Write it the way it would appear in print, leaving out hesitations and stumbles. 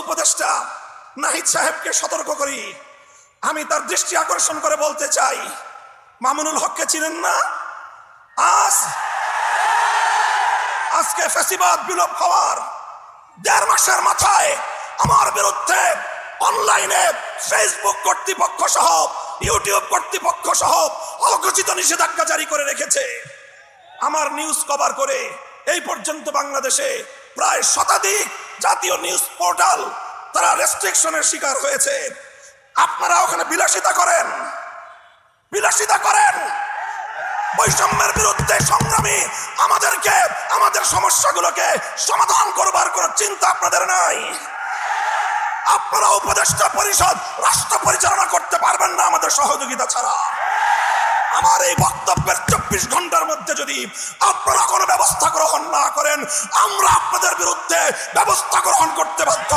উপদেষ্টা নাহিদ সাহেবকে সতর্ক করি, আমি তার দৃষ্টি আকর্ষণ করে বলতে চাই, মামুনুল হককে চিনেন না? আজকে ফ্যাসিবাদ বিলোপ হওয়ার 1.5 মাসের মাথায় আমার বিরুদ্ধে অনলাইনে ফেসবুক কর্তৃপক্ষ সহ ইউটিউব কর্তৃপক্ষ সহ অঘোষিত নিষেধাজ্ঞা জারি করে রেখেছে। আমার নিউজ কভার করে এই পর্যন্ত বাংলাদেশে প্রায় শতাধিক জাতীয় নিউজ পোর্টাল তারা রেস্ট্রিকশনের শিকার হয়েছে। আপনারা ওখানে বিলাসিতা করেন, বৈষম্যের বিরুদ্ধে সংগ্রামী আমাদেরকে আমাদের সমস্যাগুলোকে সমাধান করবার কোনো চিন্তা আপনাদের নাই। আপনারা উপদেষ্টা পরিষদ রাষ্ট্র পরিচালনা করতে পারবেন না আমাদের সহযোগিতা ছাড়া। আমার এই বক্তব্যের 24 ঘন্টার মধ্যে যদি আপনারা কোনো ব্যবস্থা গ্রহণ না করেন, আমরা আপনাদের বিরুদ্ধে ব্যবস্থা গ্রহণ করতে বাধ্য।